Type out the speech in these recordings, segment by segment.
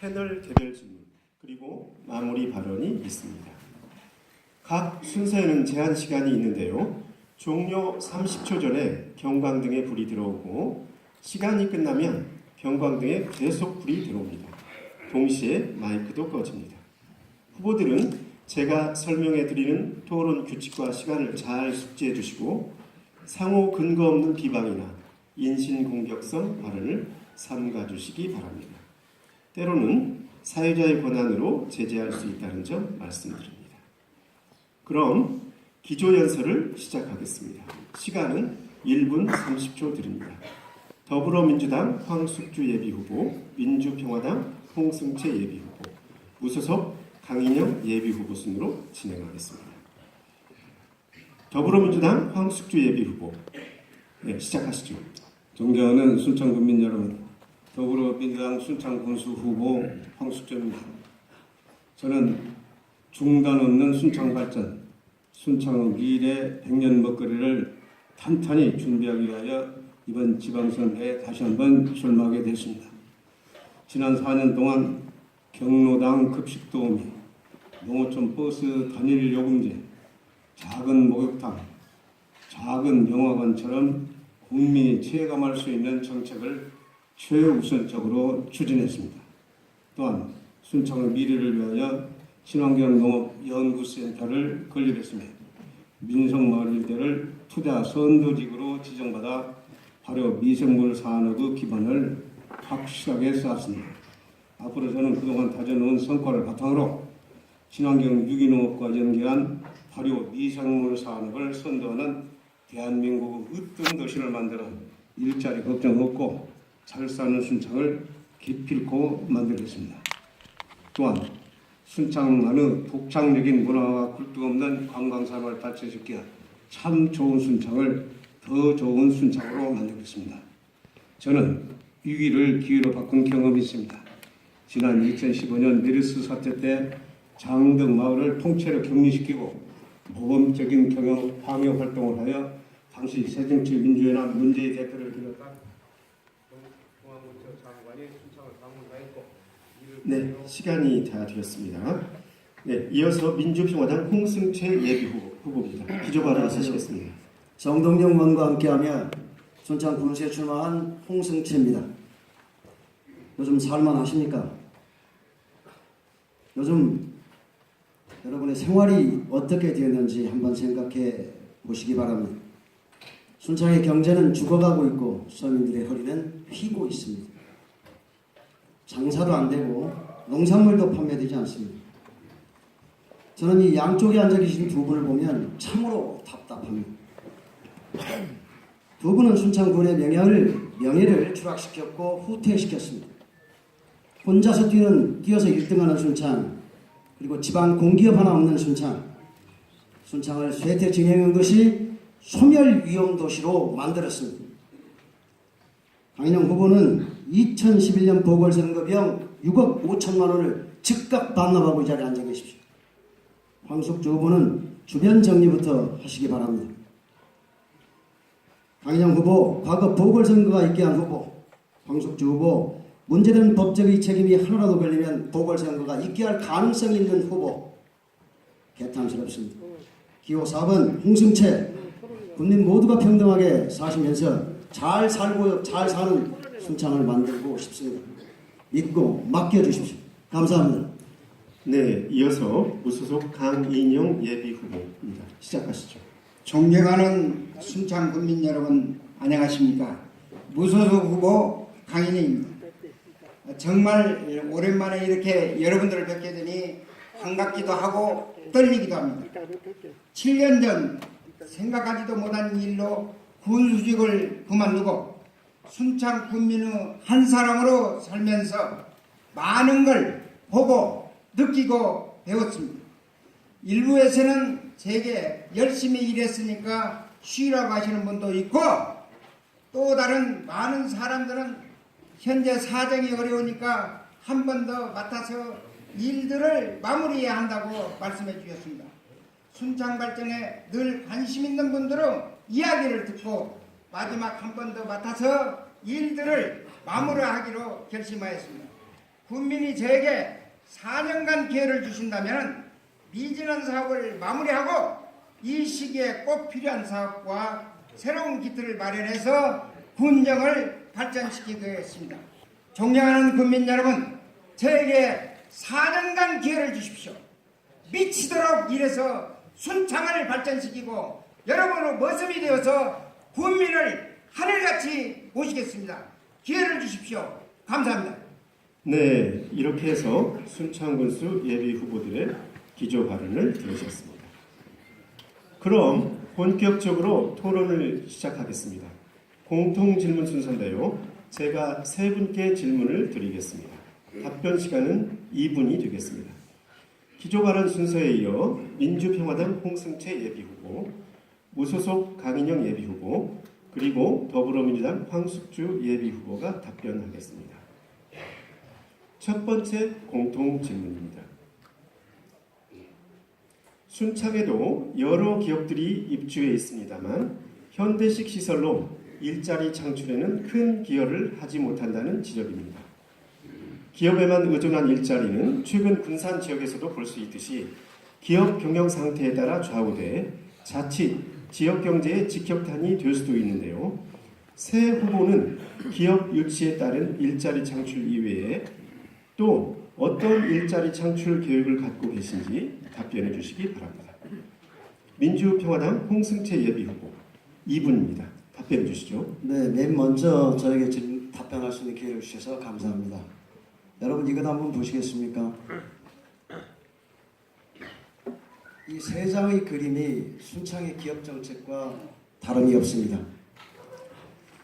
패널 개별 질문 그리고 마무리 발언이 있습니다. 각 순서에는 제한 시간이 있는데요. 종료 30초 전에 경광등에 불이 들어오고 시간이 끝나면 경광등에 계속 불이 들어옵니다. 동시에 마이크도 꺼집니다. 후보들은 제가 설명해 드리는 토론 규칙과 시간을 잘 숙지해 주시고 상호 근거 없는 비방이나 인신공격성 발언을 삼가 주시기 바랍니다. 때로는 사회자의 권한으로 제재할 수 있다는 점 말씀드립니다. 그럼 기조연설을 시작하겠습니다. 시간은 1분 30초 드립니다. 더불어민주당 황숙주 예비후보, 민주평화당 홍승채 예비후보, 무소속 강인영 예비후보 순으로 진행하겠습니다. 더불어민주당 황숙주 예비후보, 네, 시작하시죠. 존경하는 순창군민 여러분, 더불어민주당 순창군수 후보 황숙주입니다. 저는 중단 없는 순창 발전, 순창의 미래 100년 먹거리를 탄탄히 준비하기 위하여 이번 지방선거에 다시 한번 출마하게 됐습니다. 지난 4년 동안 경로당 급식 도우미, 농어촌 버스 단일 요금제, 작은 목욕탕, 작은 영화관처럼 국민이 체감할 수 있는 정책을 최우선적으로 추진했습니다. 또한 순창의 미래를 위하여 친환경 농업 연구센터를 건립했으며 민속마을 일대를 투자 선도직으로 지정받아 발효 미생물 산업의 기반을 확실하게 쌓았습니다. 앞으로 저는 그동안 다져놓은 성과를 바탕으로 친환경 유기농업과 연계한 발효 미생물 산업을 선도하는 대한민국의 으뜸 도시를 만들어 일자리 걱정 없고 잘 사는 순창을 기필코 만들겠습니다. 또한 순창만의 독창적인 문화와 굴뚝 없는 관광산업을 발전시켜 참 좋은 순창을 더 좋은 순창으로 만들겠습니다. 저는 위기를 기회로 바꾼 경험이 있습니다. 지난 2015년 메르스 사태 때 장흥등 마을을 통째로 격리시키고 모범적인 경영 방역 활동을 하여 당시 새정치민주연합 문재인 대표를 비롯한 중앙부처 장관이 순창을 방문하였고 네, 시간이 다 되었습니다. 네, 이어서 민주평화당 홍승채 예비후보입니다. 기조 발언하시겠습니다. 정동영 의원과 함께하며 순창 군수에 출마한 홍승채입니다. 요즘 살만 하십니까? 요즘 여러분의 생활이 어떻게 되었는지 한번 생각해 보시기 바랍니다. 순창의 경제는 죽어가고 있고 서민들의 허리는 휘고 있습니다. 장사도 안 되고 농산물도 판매되지 않습니다. 저는 이 양쪽에 앉아 계신 두 분을 보면 참으로 답답합니다. 두 분은 순창군의 명예를 추락시켰고 후퇴시켰습니다. 혼자서 뛰어서 1등하는 순창, 그리고 지방 공기업 하나 없는 순창을 쇠퇴 진행한 것이 소멸 위험 도시로 만들었습니다. 강인영 후보는 2011년 보궐선거 비용 6억 5천만 원을 즉각 반납하고 이 자리에 앉아 계십시오. 황숙주 후보는 주변 정리부터 하시기 바랍니다. 강인영 후보, 과거 보궐선거가 있게 한 후보, 황숙주 후보, 문제된 법적의 책임이 하나라도 걸리면 보궐선거가 있게 할 가능성이 있는 후보, 개탄스럽습니다. 기호 4번 홍승채, 국민 모두가 평등하게 사시면서 잘 살고 잘 사는 순창을 만들고 싶습니다. 믿고 맡겨주십시오. 감사합니다. 네, 이어서 무소속 강인영 예비후보입니다. 시작하시죠. 존경하는 순창 국민 여러분, 안녕하십니까? 무소속 후보 강인영입니다. 정말 오랜만에 이렇게 여러분들을 뵙게 되니 반갑기도 하고 떨리기도 합니다. 7년 전 생각하지도 못한 일로 군수직을 그만두고 순창 군민의 한 사람으로 살면서 많은 걸 보고 느끼고 배웠습니다. 일부에서는 제게 열심히 일했으니까 쉬라고 하시는 분도 있고, 또 다른 많은 사람들은 현재 사정이 어려우니까 한 번 더 맡아서 일들을 마무리해야 한다고 말씀해 주셨습니다. 순창 발전에 늘 관심 있는 분들은 이야기를 듣고 마지막 한 번 더 맡아서 일들을 마무리하기로 결심하였습니다. 국민이 저에게 4년간 기회를 주신다면 미진한 사업을 마무리하고 이 시기에 꼭 필요한 사업과 새로운 기틀을 마련해서 군정을 발전시키겠습니다. 존경하는 국민 여러분, 저에게 4년간 기회를 주십시오. 미치도록 일해서 순창을 발전시키고 여러분의 모습이 되어서 국민을 하늘같이 모시겠습니다. 기회를 주십시오. 감사합니다. 네, 이렇게 해서 순창군수 예비 후보들의 기조 발언을 들으셨습니다. 그럼 본격적으로 토론을 시작하겠습니다. 공통 질문 순서인데요. 제가 세 분께 질문을 드리겠습니다. 답변 시간은 2분이 되겠습니다. 기조 발언 순서에 이어 민주평화당 홍승채 예비 후보, 무소속 강인영 예비 후보, 그리고 더불어민주당 황숙주 예비 후보가 답변하겠습니다. 첫 번째 공통 질문입니다. 순창에도 여러 기업들이 입주해 있습니다만 현대식 시설로 일자리 창출에는 큰 기여를 하지 못한다는 지적입니다. 기업에만 의존한 일자리는 최근 군산 지역에서도 볼 수 있듯이 기업 경영 상태에 따라 좌우돼 자칫 지역 경제의 직격탄이 될 수도 있는데요. 새 후보는 기업 유치에 따른 일자리 창출 이외에 또 어떤 일자리 창출 계획을 갖고 계신지 답변해 주시기 바랍니다. 민주평화당 홍승채 예비 후보 2분입니다. 답변해 주시죠. 네, 맨 먼저 저에게 답변할 수 있는 기회를 주셔서 감사합니다. 여러분 이것 한번 보시겠습니까? 이 세 장의 그림이 순창의 기업 정책과 다름이 없습니다.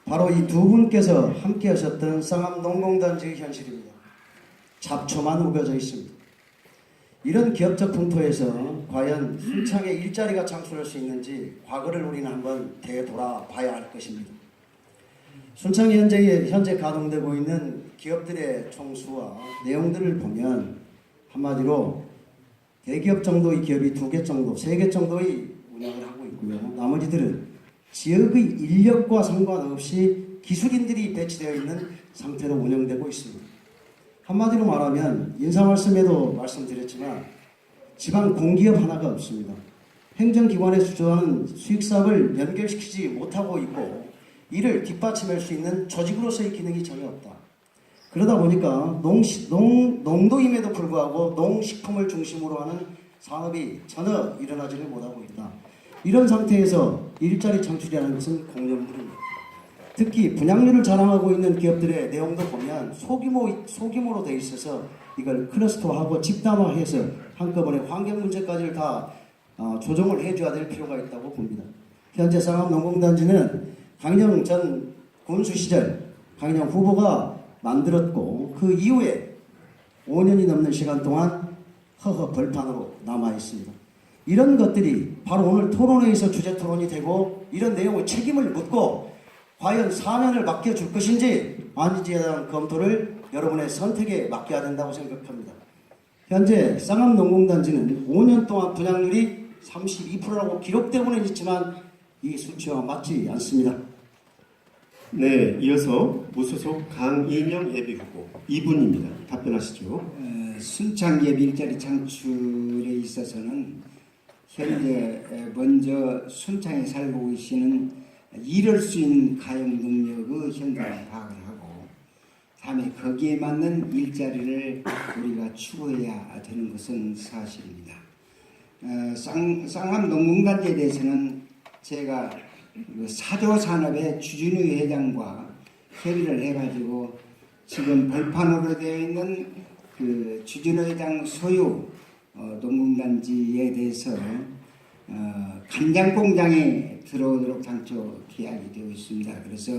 바로 이 두 분께서 함께 하셨던 쌍암 농공단지의 현실입니다. 잡초만 우겨져 있습니다. 이런 기업적 풍토에서 과연 순창에 일자리가 창출할 수 있는지 과거를 우리는 한번 되돌아봐야 할 것입니다. 순창 현재 가동되고 있는 기업들의 총수와 내용들을 보면 한마디로 대기업 정도의 기업이 2개 정도, 3개 정도의 운영을 하고 있고요. 나머지들은 지역의 인력과 상관없이 기술인들이 배치되어 있는 상태로 운영되고 있습니다. 한마디로 말하면 인사 말씀에도 말씀드렸지만 지방 공기업 하나가 없습니다. 행정기관에 주도하는 수익사업을 연결시키지 못하고 있고 이를 뒷받침할 수 있는 조직으로서의 기능이 전혀 없다. 그러다 보니까 농도임에도 불구하고 농식품을 중심으로 하는 산업이 전혀 일어나지를 못하고 있다. 이런 상태에서 일자리 창출이라는 것은 공연물입니다. 특히 분양률을 자랑하고 있는 기업들의 내용도 보면 소규모로 되어 있어서 이걸 클러스터화하고 집단화해서 한꺼번에 환경 문제까지를 다 조정을 해줘야 될 필요가 있다고 봅니다. 현재 쌍암 농공단지는 강인영 전 군수 시절 강인영 후보가 만들었고 그 이후에 5년이 넘는 시간 동안 허허 벌판으로 남아 있습니다. 이런 것들이 바로 오늘 토론회에서 주제 토론이 되고 이런 내용의 책임을 묻고 과연 사면을 맡겨줄 것인지 아닌지에 대한 검토를 여러분의 선택에 맡겨야 된다고 생각합니다. 현재 쌍암 농공단지는 5년 동안 분양률이 32%라고 기록되고는 있지만 이 수치와 맞지 않습니다. 네, 이어서 무소속 강인영 예비 후보 2분입니다. 답변하시죠. 순창 예비 일자리 창출에 있어서는 현재 먼저 순창에 살고 계시는 일할 수 있는 가용 능력의 현장을 파악을 하고 다음에 거기에 맞는 일자리를 우리가 추구해야 되는 것은 사실입니다. 쌍암 농공단지에 대해서는 제가 사조산업의 주진우 회장과 협의를 해가지고 지금 벌판으로 되어 있는 그 주진우 회장 소유 농공단지에 대해서 간장 공장에 들어오도록 당초 계약이 되어 있습니다. 그래서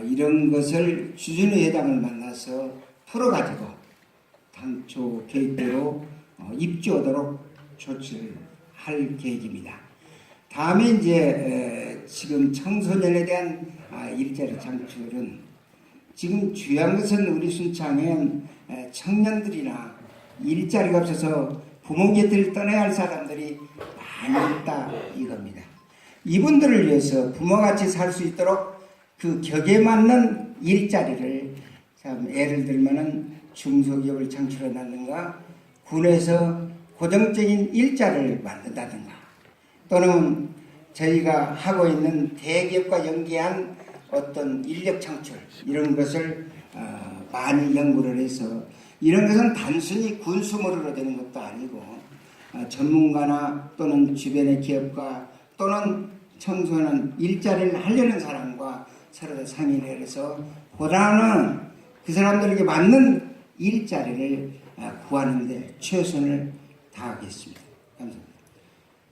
이런 것을 주진우 회장을 만나서 풀어가지고 당초 계획대로 입주하도록 조치를 할 계획입니다. 다음에 이제 지금 청소년에 대한 일자리 창출은 지금 중요한 것은 우리 순창에 청년들이나 일자리가 없어서 부모 곁을 떠나야 할 사람들이 많이 있다 이겁니다. 이분들을 위해서 부모같이 살 수 있도록 그 격에 맞는 일자리를 참 예를 들면은 중소기업을 창출한다든가 군에서 고정적인 일자를 만든다든가 또는 저희가 하고 있는 대기업과 연계한 어떤 인력 창출 이런 것을 많이 연구를 해서 이런 것은 단순히 군수모로 되는 것도 아니고 전문가나 또는 주변의 기업과 또는 청소년 일자리를 하려는 사람과 서로 상의를 해서 보다는 그 사람들에게 맞는 일자리를 구하는 데 최선을 다하겠습니다. 감사합니다.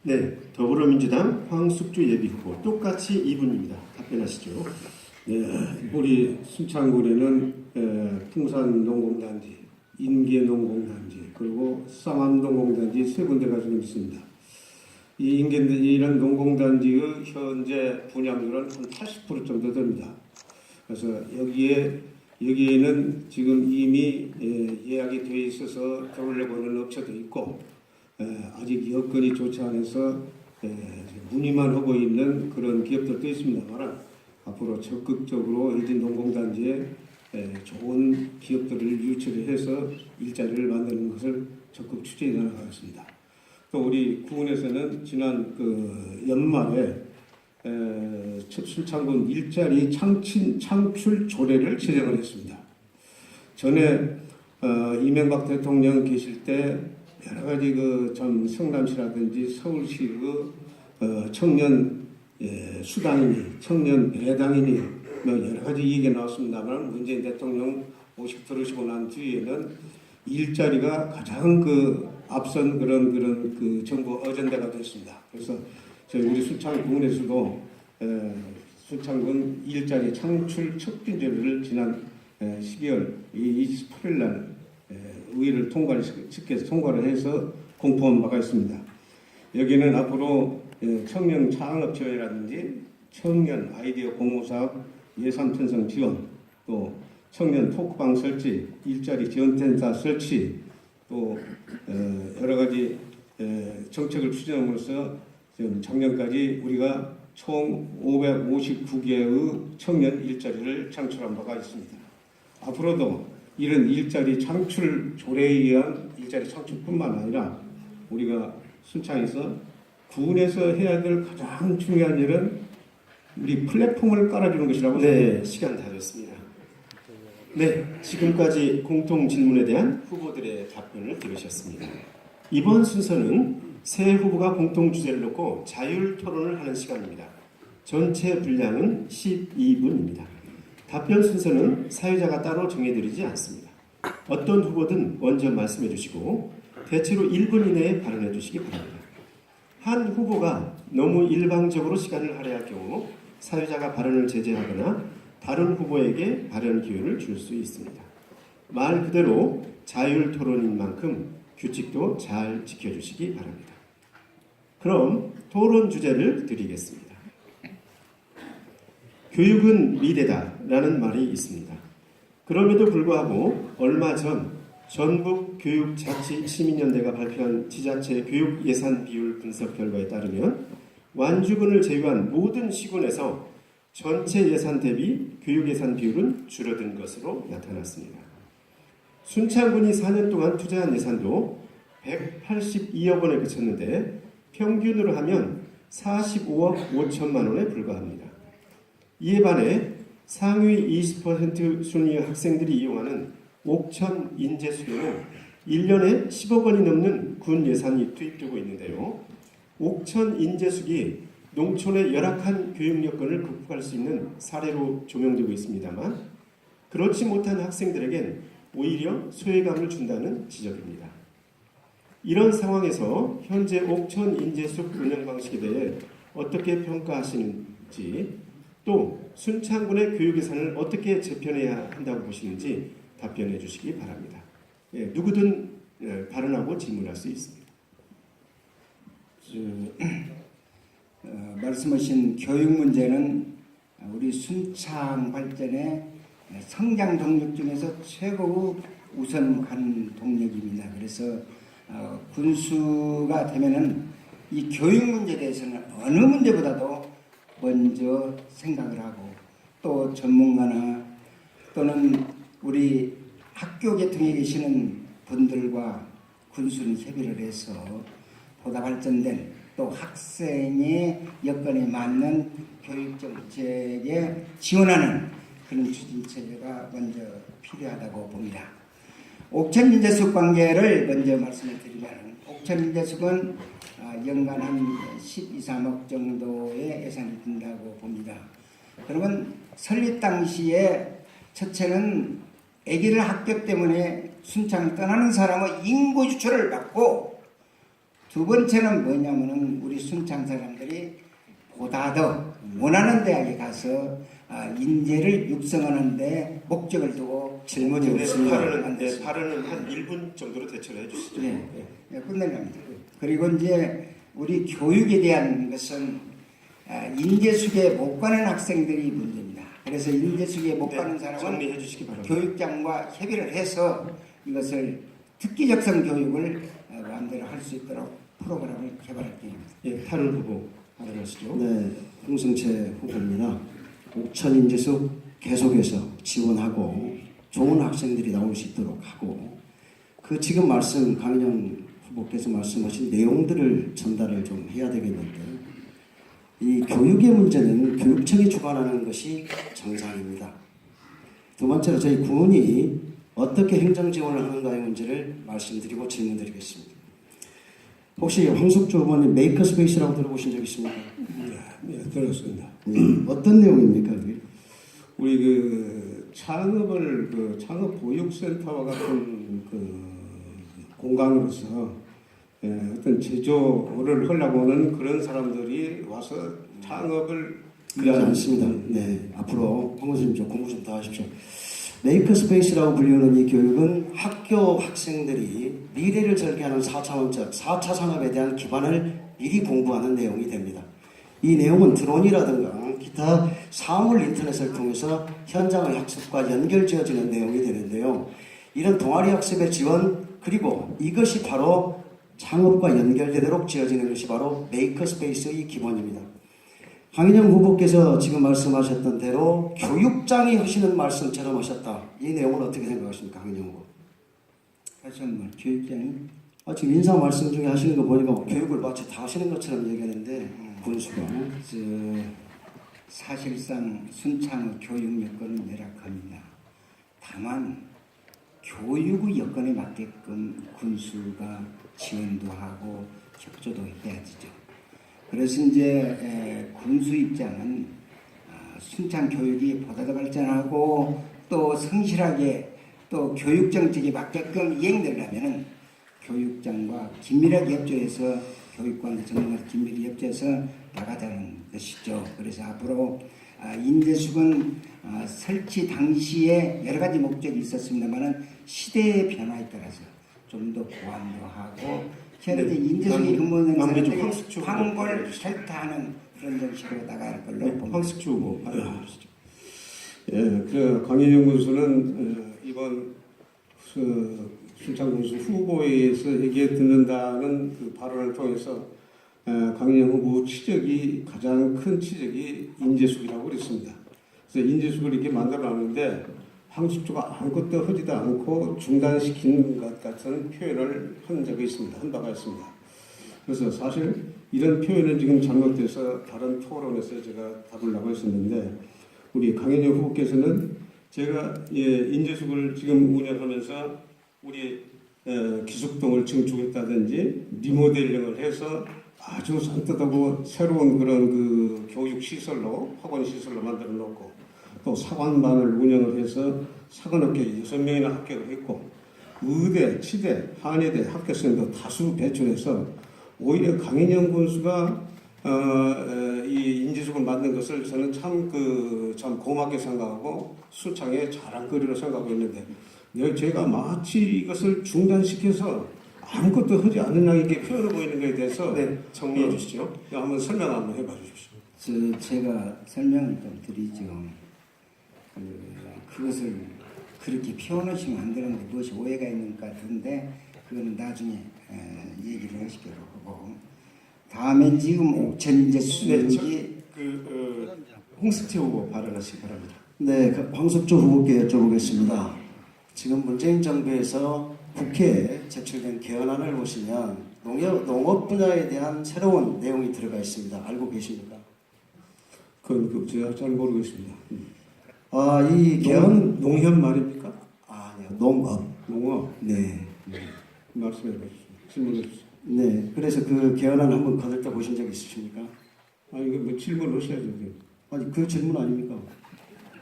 네, 더불어민주당 황숙주 예비후보 똑같이 이분입니다. 답변하시죠. 네, 우리 순창군에는 풍산농공단지, 인계농공단지, 그리고 쌍암농공단지 세 군데가 지금 있습니다. 이 이런 농공단지의 현재 분양률은 한 80% 정도 됩니다. 그래서 여기에는 지금 이미 예약이 되어 있어서 들어오려고 하는 업체도 있고 아직 여건이 좋지 않아서 문의만 하고 있는 그런 기업들도 있습니다만 앞으로 적극적으로 이 농공단지에 좋은 기업들을 유치를 해서 일자리를 만드는 것을 적극 추진해 나가겠습니다. 또 우리 구군에서는 지난 연말에 순창군 일자리 창출 조례를 제정을 했습니다. 전에 이명박 대통령 계실 때 여러 가지 전 성남시라든지 서울시 청년 수당이니 청년 배당이니 여러 가지 얘기가 나왔습니다만 문재인 대통령 50 들으시고 난 뒤에는 일자리가 가장 앞선 그런 정부 어젠다가 됐습니다. 그래서 저희 우리 순창군에서도 순창군 일자리 창출 촉진제를 지난 12월 28일 날 의회를 통과를 해서 공포한 바가 있습니다. 여기는 앞으로 청년 창업지원이라든지 청년 아이디어 공모사업 예산 편성 지원, 또 청년 토크방 설치, 일자리 지원센터 설치, 또 여러 가지 정책을 추진함으로써 지금 작년까지 우리가 총 559개의 청년 일자리를 창출한 바가 있습니다. 앞으로도 이런 일자리 창출 조례에 의한 일자리 창출뿐만 아니라 우리가 순창에서 군에서 해야 될 가장 중요한 일은 우리 플랫폼을 깔아주는 것이라고 네, 시간 다 됐습니다. 네, 지금까지 공통 질문에 대한 후보들의 답변을 들으셨습니다. 이번 순서는 세 후보가 공통 주제를 놓고 자율 토론을 하는 시간입니다. 전체 분량은 12분입니다. 답변 순서는 사회자가 따로 정해드리지 않습니다. 어떤 후보든 먼저 말씀해 주시고 대체로 1분 이내에 발언해 주시기 바랍니다. 한 후보가 너무 일방적으로 시간을 할애할 경우 사회자가 발언을 제재하거나 다른 후보에게 발언 기회를 줄 수 있습니다. 말 그대로 자율 토론인 만큼 규칙도 잘 지켜주시기 바랍니다. 그럼 토론 주제를 드리겠습니다. 교육은 미래다라는 말이 있습니다. 그럼에도 불구하고 얼마 전 전북교육자치시민연대가 발표한 지자체 교육 예산 비율 분석 결과에 따르면 완주군을 제외한 모든 시군에서 전체 예산 대비 교육 예산 비율은 줄어든 것으로 나타났습니다. 순창군이 4년 동안 투자한 예산도 182억 원에 그쳤는데 평균으로 하면 45억 5천만 원에 불과합니다. 이에 반해 상위 20% 순위의 학생들이 이용하는 옥천 인재수교는 1년에 10억 원이 넘는 군 예산이 투입되고 있는데요. 옥천 인재숙이 농촌의 열악한 교육 여건을 극복할 수 있는 사례로 조명되고 있습니다만 그렇지 못한 학생들에겐 오히려 소외감을 준다는 지적입니다. 이런 상황에서 현재 옥천 인재숙 운영 방식에 대해 어떻게 평가하시는지 또 순창군의 교육 예산을 어떻게 재편해야 한다고 보시는지 답변해 주시기 바랍니다. 누구든 발언하고 질문할 수 있습니다. 말씀하신 교육 문제는 우리 순창 발전의 성장 동력 중에서 최고 우선 간 동력입니다. 그래서 군수가 되면은 이 교육 문제에 대해서는 어느 문제보다도 먼저 생각을 하고 또 전문가나 또는 우리 학교 계통에 계시는 분들과 군수는 협의를 해서 보다 발전된 또 학생의 여건에 맞는 교육 정책에 지원하는 그런 추진 체계가 먼저 필요하다고 봅니다. 옥천 인재숙 관계를 먼저 말씀을 드리면 옥천 인재숙은 연간 한 12, 3억 정도의 예산이 든다고 봅니다. 그러면 설립 당시에 첫째는 아기를 학교 때문에 순창을 떠나는 사람의 인구 유출을 막고 두 번째는 뭐냐면은 우리 순창 사람들이 보다 더 원하는 대학에 가서 인재를 육성하는 데 목적을 두고 질문이 목적을 없습니다. 만들었습니다. 발언은 한 1분 정도로 대처를 해주시죠. 네, 끝내랍니다. 그리고 이제 우리 교육에 대한 것은 인재수계에 못 가는 학생들이 문제입니다. 그래서 인재수계에 못 가는 사람은 정리해 주시기 바랍니다. 교육장과 협의를 해서 이것을 특기적성 교육을 마음대로 할 수 있도록 프로그램을 개발할 계획입니다. 예, 탈을 후보 발언하시죠. 네, 홍승채 후보입니다. 옥천 인재수 계속해서 지원하고 좋은 학생들이 나올 수 있도록 하고 그 지금 강인영 후보께서 말씀하신 내용들을 전달을 좀 해야 되겠는데 이 교육의 문제는 교육청이 주관하는 것이 정상입니다. 두 번째로 저희 군이 어떻게 행정 지원을 하는가의 문제를 말씀드리고 질문드리겠습니다. 혹시 황숙주 후보님 메이커스페이스라고 들어보신 적 있습니까? 네, 들었습니다. 어떤 내용입니까? 그게? 우리 그 창업 보육센터와 같은 그 공간으로서 어떤 제조를 하려고 하는 그런 사람들이 와서 창업을 그러지 않습니다. 네, 앞으로 황 교수님 좀 공부 좀 더 하십시오. 메이커스페이스라고 불리는 이 교육은 학교 학생들이 미래를 설계하는 4차원적 4차 산업에 대한 기반을 미리 공부하는 내용이 됩니다. 이 내용은 드론이라든가 기타 사물 인터넷을 통해서 현장의 학습과 연결지어지는 내용이 되는데요. 이런 동아리 학습의 지원 그리고 이것이 바로 창업과 연결되도록 지어지는 것이 바로 메이커스페이스의 기본입니다. 강인영 후보께서 지금 말씀하셨던 대로 교육장이 하시는 말씀처럼 하셨다. 이 내용은 어떻게 생각하십니까, 강인영 후보? 다시 한번 교육장이 지금 인사 말씀 중에 하시는 거 보니까 교육을 마치 다 하시는 것처럼 얘기하는데 군수가 사실상 순창의 교육 여건은 열악합니다. 다만 교육의 여건에 맞게끔 군수가 지원도 하고 협조도 해야 되죠. 그래서 이제 군수 입장은 순창 교육이 보다 더 발전하고 또 성실하게 또 교육 정책에 맞게끔 이행되려면은 교육장과 긴밀하게 협조해서 교육관과 전문가 긴밀히 협조해서 나가자는 것이죠. 그래서 앞으로 인재숙은 설치 당시에 여러 가지 목적이 있었습니다만은 시대의 변화에 따라서 좀 더 보완도 하고 현재 인재숙이 근무하는 사람들이 황골 설타하는 그런 정식으로 나갈 걸로 봅니다. 황숙주 후보 발언해 주시죠. 예, 그 강인영 군수는 이번 순창 군수 후보에서 얘기 듣는다는 그 발언을 통해서 강인영 후보 치적이 가장 큰 치적이 인재숙이라고 그랬습니다. 그래서 인재숙을 이렇게 만들어놨는데 황숙주가 아무것도 하지도 않고 중단시킨 것 같은 표현을 한 적이 있습니다. 한 바가 있습니다. 그래서 사실 이런 표현은 지금 잘못돼서 다른 토론에서 제가 답으려고 했었는데 우리 강인영 후보께서는 제가 인재숙을 지금 운영하면서 우리 기숙동을 증축했다든지 리모델링을 해서 아주 산뜻하고 새로운 그런 그 교육 시설로 학원 시설로 만들어 놓고 또 사관반을 운영을 해서 사관학교 6명이나 합격을 했고 의대, 치대, 한의대 합격생도 다수 배출해서 오히려 강인영 군수가 이 인재숙을 만든 것을 저는 참 고맙게 생각하고 순창의 자랑거리로 생각하고 있는데 제가 마치 이것을 중단시켜서 아무것도 하지 않는 양에게 표현해 보이는 것에 대해서 정리해 주시죠. 한번 설명 한번 해봐 주십시오. 제가 설명을 좀 드리죠. 그것을 그렇게 표현하시면 안 되는데 무엇이 오해가 있는 것 같은데 그거는 나중에 얘기를 하시기로 하고 다음에 지금 옥천 인재숙이 홍숙채 후보 발언하시기 바랍니다. 네, 황숙주 후보께 여쭤보겠습니다. 지금 문재인 정부에서 국회에 제출된 개헌안을 보시면 농업 분야에 대한 새로운 내용이 들어가 있습니다. 알고 계십니까? 그건 제가 잘 모르겠습니다. 이 개헌 농협 말입니까? 아니요, 농업. 농업. 네. 말씀해 보십시오. 질문해 주세요. 네. 그래서 그 개헌안 한번 거들떠 보신 적 있으십니까? 이거 뭐 질문 하셔야죠. 아니 그 질문 아닙니까?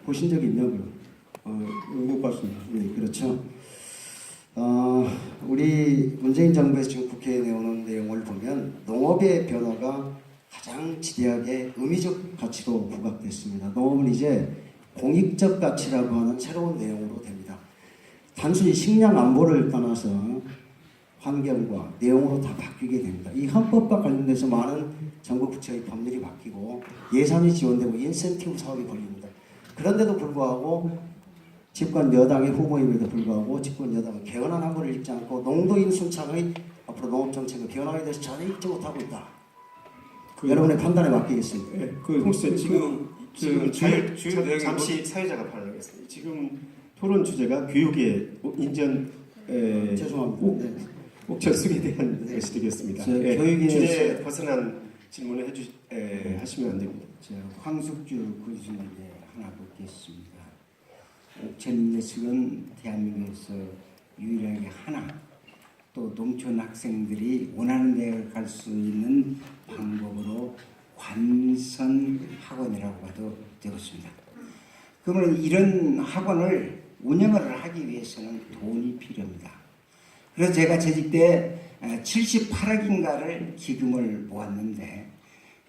보신 적 있냐고요? 못 봤습니다. 네, 그렇죠. 우리 문재인 정부에서 지금 국회에 내오는 내용을 보면 농업의 변화가 가장 지대하게 의미적 가치로 부각됐습니다. 농업은 이제 공익적 가치라고 하는 새로운 내용으로 됩니다. 단순히 식량 안보를 떠나서 환경과 내용으로 다 바뀌게 됩니다. 이 헌법과 관련돼서 많은 정부 부처의 법률이 바뀌고 예산이 지원되고 인센티브 사업이 걸립니다. 그런데도 불구하고 집권 여당의 후보임에도 불구하고 집권 여당은 개헌안 한 번을 읽지 않고 농도인 순창의 앞으로 농업정책의 변화에 대해서 전혀 읽지 못하고 있다. 여러분의 판단에 맡기겠습니다. 네, 홍수님 지금 주요 내용이 잠시 사회자가 발언하겠습니다. 지금 토론 주제가 교육의 인전 죄송합니다. 네. 옥천숙에 대한 것이 되겠습니다. 네, 교육에 주제에 벗어난 질문을 하시면 안 됩니다. 황숙주 군수님께 하나 묻겠습니다. 옥천예술은 대한민국에서 유일하게 하나 또 농촌 학생들이 원하는 대학을 갈 수 있는 방법으로 관선 학원이라고 봐도 되겠습니다. 그러면 이런 학원을 운영을 하기 위해서는 돈이 필요합니다. 그래서 제가 재직 때 78억인가를 기금을 모았는데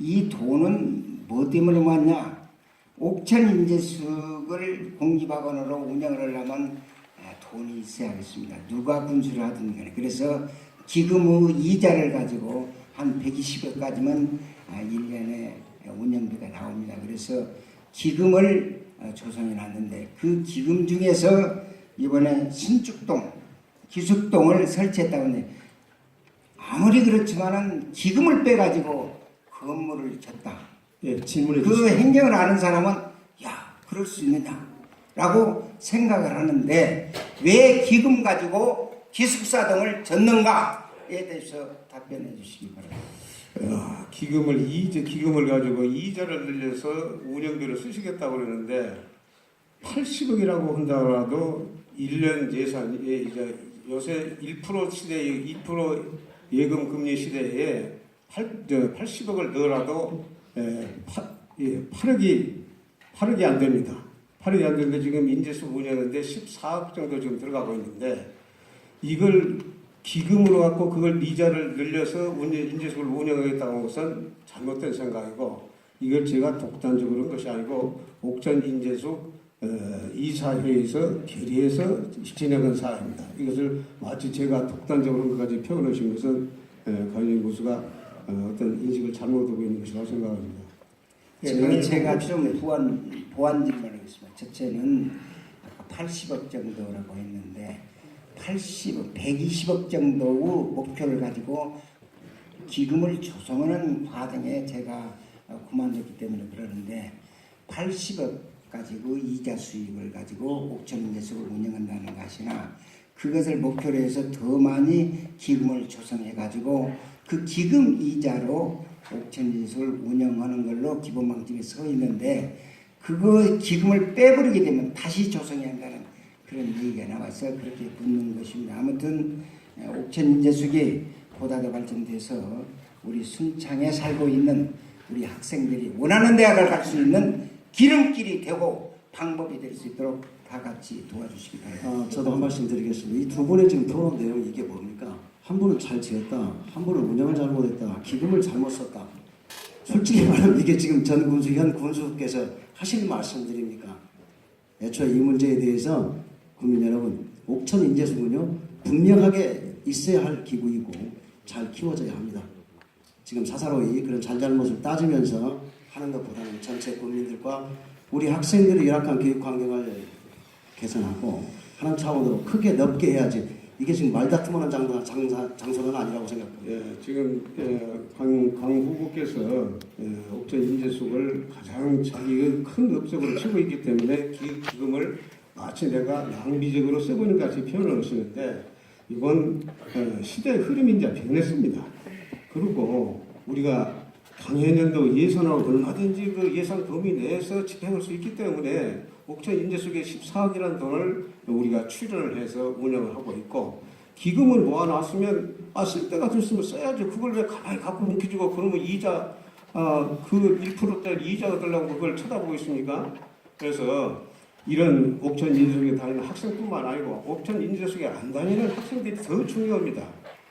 이 돈은 뭐 때문에 모았냐? 옥천 인재숙을 공립학원으로 운영을 하려면 돈이 있어야겠습니다. 누가 군수를 하든 간에. 그래서 기금의 이자를 가지고 한 120억까지면 1년에 운영비가 나옵니다. 그래서 기금을 조성해 놨는데 그 기금 중에서 이번에 신축동, 기숙동을 설치했다고 하는데 아무리 그렇지만은 기금을 빼가지고 건물을 졌다. 예, 질문해 그 주시죠. 행정을 아는 사람은 야 그럴 수 있느냐라고 생각을 하는데 왜 기금 가지고 기숙사동을 졌는가에 대해서 답변해 주시기 바랍니다. 기금을 가지고 이자를 늘려서 운영비를 쓰시겠다고 그러는데 80억이라고 한다고 1년 예산이 이제 요새 1% 시대에 2% 예금 금리 시대에 80억을 넣어라도 8억이 안 됩니다. 8억이 안 되는데 지금 인재수 운영하는데 14억 정도 지금 들어가고 있는데 이걸 기금으로 갖고 그걸 이자를 늘려서 인재수를 운영하겠다고 한 것은 잘못된 생각이고 이걸 제가 독단적으로 한 것이 아니고 옥천 인재수 이사회에서 결의해서 진행한 사항입니다. 이것을 마치 제가 독단적으로 한 것까지 표현하신 것은 관련 교수가 어떤 인식을 잘못하고 있는 것이라고 생각합니다. 제가 좀 보완 질문하겠습니다. 첫째는 아까 80억 정도라고 했는데 120억 정도의 목표를 가지고 기금을 조성하는 과정에 제가 그만뒀기 때문에 그러는데 80억 가지고 이자 수익을 가지고 옥천인재숙을 운영한다는 것이나 그것을 목표로 해서 더 많이 기금을 조성해 가지고 그 기금 이자로 옥천인재숙을 운영하는 걸로 기본방침에 서 있는데 그거 기금을 빼버리게 되면 다시 조성해야 한다는 그런 얘기가 나와서 그렇게 묻는 것입니다. 아무튼 옥천인재숙이 보다 더 발전돼서 우리 순창에 살고 있는 우리 학생들이 원하는 대학을 갈 수 있는 기름길이 되고 방법이 될 수 있도록 다 같이 도와주시기 바랍니다. 저도 한 말씀 드리겠습니다. 이 두 분의 지금 토론 내용이 이게 뭡니까? 한 분은 잘 지었다, 한 분은 운영을 잘못했다, 기금을 잘못 썼다. 솔직히 말하면 이게 지금 전 군수, 현 군수께서 하실 말씀들입니까? 애초에 이 문제에 대해서 국민 여러분, 옥천 인재수는요 분명하게 있어야 할 기구이고 잘 키워져야 합니다. 지금 사사로이 그런 잘잘못을 따지면서 하는 것보다는 전체 국민들과 우리 학생들의 열악한 교육 환경을 개선하고 하는 차원으로 크게 넓게 해야지 이게 지금 말다툼하는 장소는 아니라고 생각합니다. 예, 지금 강 후보께서 옥천 인재숙을 가장 자기의 큰 업적으로 치고 있기 때문에 기금을 마치 내가 낭비적으로 써보는 같이 표현을 쓰는데 이건 시대의 흐름이 이제 변했습니다. 그리고 우리가 당해년도 예산을 얼마든지 그 예산 범위 내에서 집행할 수 있기 때문에 옥천 인재 속에 14억이라는 돈을 우리가 출연을 해서 운영을 하고 있고 기금을 모아놨으면 쓸 때가 됐으면 써야지 그걸 왜 가만히 갖고 묵혀주고 그러면 이자 그 1%짜리 이자 얻으려고 그걸 쳐다보고 있습니까? 그래서 이런 옥천 인재 속에 다니는 학생뿐만 아니고 옥천 인재 속에 안 다니는 학생들이 더 중요합니다.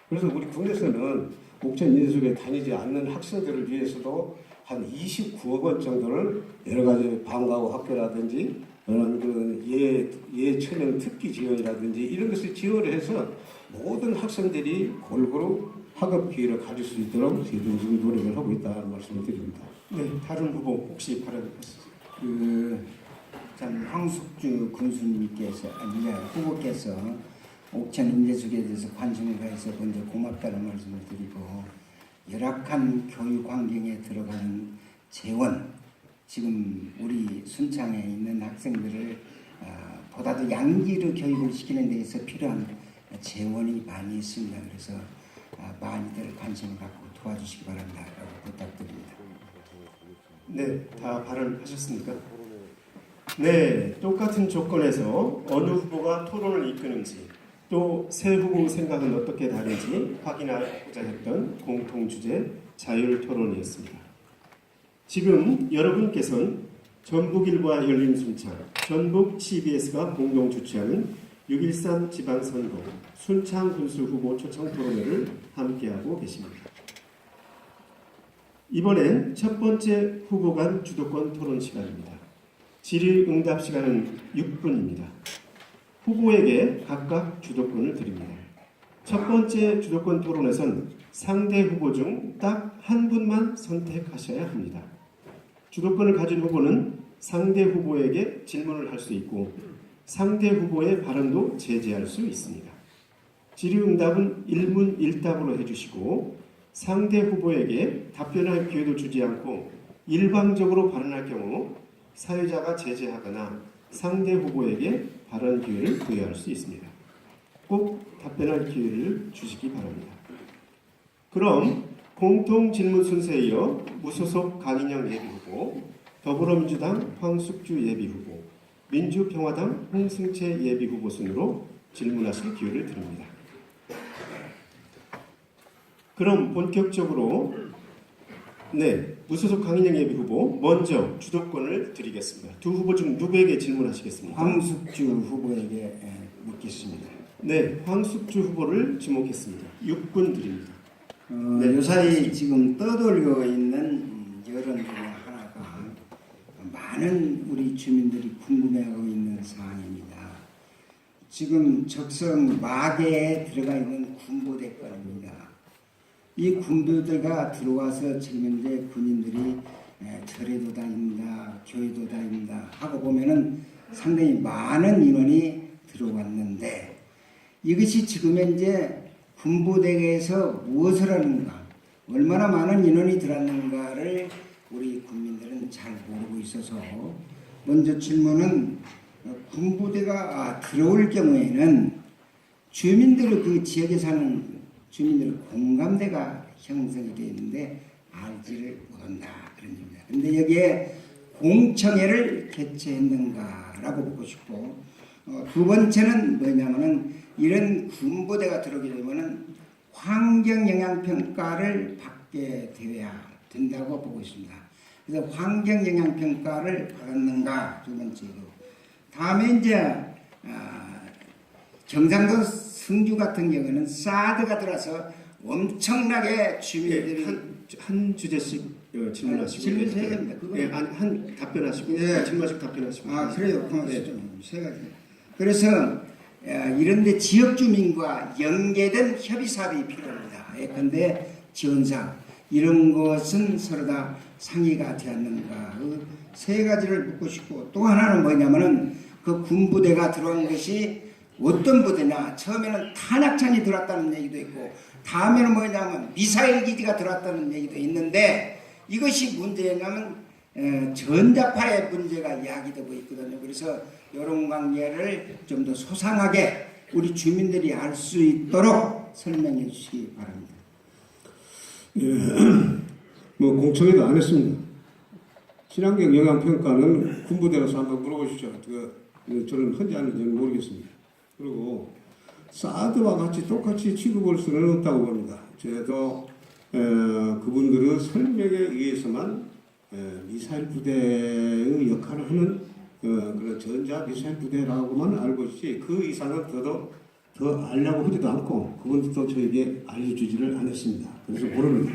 그래서 우리 국내에서는 옥천 인재 속에 다니지 않는 학생들을 위해서도 한 29억 원 정도를 여러 가지 방과후 학교라든지 그런 그 예체능 특기 지원이라든지 이런 것을 지원을 해서 모든 학생들이 골고루 학업 기회를 가질 수 있도록 저희도 지금 노력을 하고 있다는 말씀을 드립니다. 네, 다른 후보 혹시 발언하시죠? 참 황숙주 군수님께서 후보께서 옥천 인재숙에 대해서 관심을 가해서 먼저 고맙다는 말씀을 드리고 열악한 교육 환경에 들어가는 재원 지금 우리 순창에 있는 학생들을 보다 더 양질의 교육을 시키는 데 있어서 필요한 재원이 많이 있습니다. 그래서 많이들 관심을 갖고 도와주시기 바란다라고 부탁드립니다. 네, 다 발언하셨습니까? 네, 똑같은 조건에서 어느 후보가 토론을 이끄는지 또 새 후보 생각은 어떻게 다른지 확인하고자 했던 공통주제 자율토론이었습니다. 지금 여러분께서는 전북일보와 열린순창, 전북 CBS가 공동 주최하는 6.13 지방선거 순창군수 후보 초청토론회를 함께하고 계십니다. 이번엔 첫 번째 후보 간 주도권 토론 시간입니다. 질의응답 시간은 6분입니다. 후보에게 각각 주도권을 드립니다. 첫 번째 주도권 토론에선 상대 후보 중 딱 한 분만 선택하셔야 합니다. 주도권을 가진 후보는 상대 후보에게 질문을 할 수 있고 상대 후보의 발언도 제재할 수 있습니다. 질의응답은 일문일답으로 해주시고 상대 후보에게 답변할 기회도 주지 않고 일방적으로 발언할 경우 사회자가 제재하거나 상대 후보에게 발언 기회를 부여할 수 있습니다. 꼭 답변할 기회를 주시기 바랍니다. 그럼 공통 질문 순서에 이어 무소속 강인영 예비후보, 더불어민주당 황숙주 예비후보, 민주평화당 홍승채 예비후보 순으로 질문하실 기회를 드립니다. 그럼 본격적으로 무소속 강인영 예비후보 먼저 주도권을 드리겠습니다. 두 후보 중 누구에게 질문하시겠습니까? 황숙주 후보에게 묻겠습니다. 네, 황숙주 후보를 지목했습니다. 6분 드립니다. 요사이 지금 떠돌고 있는 여론 중에 하나가 많은 우리 주민들이 궁금해하고 있는 사항입니다. 지금 적성 마계에 들어가 있는 군부대권입니다. 이 군부대가 들어와서 지금 현재 군인들이 절에도 다닌다, 교회도 다닌다 하고 보면은 상당히 많은 인원이 들어왔는데 이것이 지금 현재 군부대에서 무엇을 하는가, 얼마나 많은 인원이 들어왔는가를 우리 국민들은 잘 모르고 있어서 먼저 질문은 군부대가 들어올 경우에는 주민들의 그 지역에 사는 주민들의 공감대가 형성이 되어 있는데 알지를 못한다 그런 얘기입니다. 그런데 여기에 공청회를 개최했는가라고 묻고 싶고 두 번째는 뭐냐면은 이런 군부대가 들어오게 되면은 환경영향평가를 받게 되어야 된다고 보고 있습니다. 그래서 환경영향평가를 받았는가 두 번째로 다음에 이제 경상도 성주 같은 경우는 사드가 들어서 엄청나게 주민들이 한 주제씩 질문하시고 질문 세 개입니다. 한 답변하시고 질문하시고 답변하시고. 그래요. 고맙습니다. 세 가지. 그래서 이런데 지역 주민과 연계된 협의 사업이 필요합니다. 예컨대 지원사업 이런 것은 서로 다 상의가 되었는가 그 세 가지를 묻고 싶고 또 하나는 뭐냐면은 그 군부대가 들어온 것이 어떤 부대냐 처음에는 탄약찬이 들어왔다는 얘기도 있고 다음에는 뭐냐면 미사일 기지가 들어왔다는 얘기도 있는데 이것이 문제냐면 전자파의 문제가 야기되고 있거든요. 그래서 이런 관계를 좀 더 소상하게 우리 주민들이 알 수 있도록 설명해 주시기 바랍니다. 뭐 공청회도 안 했습니다. 친환경 영향평가는 군부대 가서 한번 물어보십시오. 저는 헌지 하는지는 모르겠습니다. 그리고 사드와 같이 똑같이 취급할 수는 없다고 봅니다. 저도 그분들의 설명에 의해서만 미사일 부대의 역할을 하는 그런 전자 미사일 부대라고만 알고 있지 그 이상은 더 알려고 하지도 않고 그분들도 저에게 알려주지를 않았습니다. 그래서 모릅니다.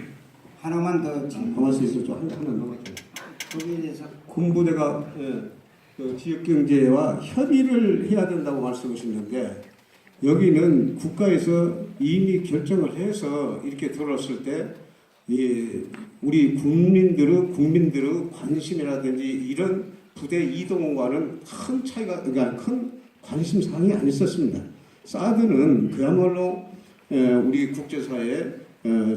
하나만 더 질문. 가만히 있었죠. 하나 남았죠. 거기에 대해서 군부대가 그 지역경제와 협의를 해야 된다고 말씀하셨는데 여기는 국가에서 이미 결정을 해서 이렇게 들어왔을 때 우리 국민들의 관심이라든지 이런 부대 이동과는 큰 차이가 그러니까 큰 관심 사항이 안 있었습니다. 사드는 그야말로 우리 국제사회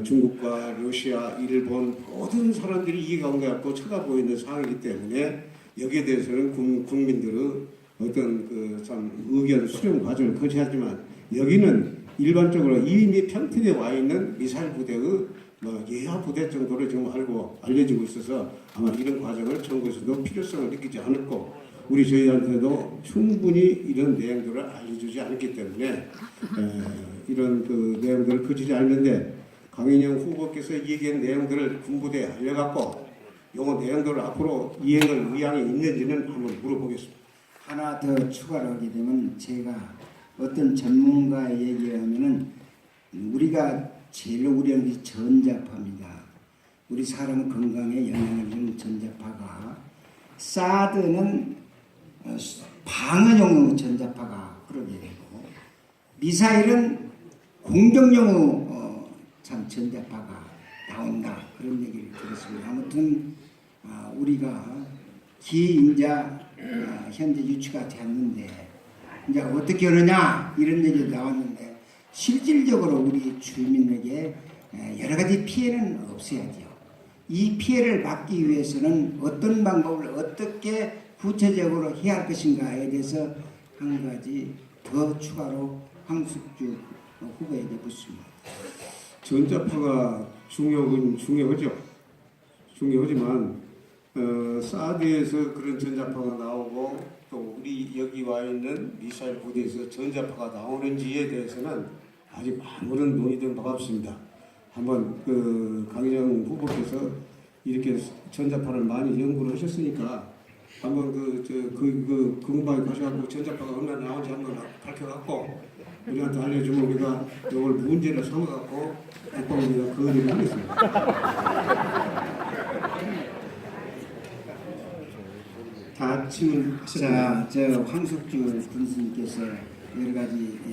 중국과 러시아, 일본 모든 사람들이 이 가운데 갖고 쳐다보고 있는 상황이기 때문에 여기에 대해서는 국민들의 어떤 참 의견 수렴 과정을 거치하지만 여기는 일반적으로 이미 평택에 와 있는 미사일 부대의 예하 부대 정도로 지금 알려지고 있어서 아마 이런 과정을 정부에서도 필요성을 느끼지 않았고 저희한테도 충분히 이런 내용들을 알려주지 않기 때문에 이런 그 내용들을 거치지 않는데 강인영 후보께서 얘기한 내용들을 군부대에 알려갖고 요 내용들을 앞으로 이행할 의향이 있는지는 한번 물어보겠습니다. 하나 더 추가를 하게 되면 제가 어떤 전문가 얘기를 하면은 우리가 제일 우려하는 게 전자파입니다. 우리 사람 건강에 영향을 주는 전자파가 사드는 방어용으로 전자파가 흐르게 되고 미사일은 공격용으로 참 전자파가 나온다 그런 얘기를 들었습니다. 아무튼 우리가 기인자 현재 유치가 됐는데 이제 어떻게 하느냐 이런 얘기 나왔는데 실질적으로 우리 주민에게 여러 가지 피해는 없어야죠. 이 피해를 막기 위해서는 어떤 방법을 어떻게 구체적으로 해야 할 것인가에 대해서 한 가지 더 추가로 황숙주 후보에게 묻습니다. 전자파가 중요하죠. 중요하지만 사드에서 그런 전자파가 나오고 또 우리 여기 와 있는 미사일 부대에서 전자파가 나오는지에 대해서는 아직 아무런 논의된 바가 없습니다. 한번 강인영 후보께서 이렇게 전자파를 많이 연구를 하셨으니까 한번 그 근방에 가셔갖고 전자파가 얼마나 나오는지 한번 밝혀갖고 우리한테 알려주면 우리가 이걸 문제를 삼아갖고 국방부가 그 일을 하겠습니다. 다 질문 자, 황숙주 군수님께서 여러 가지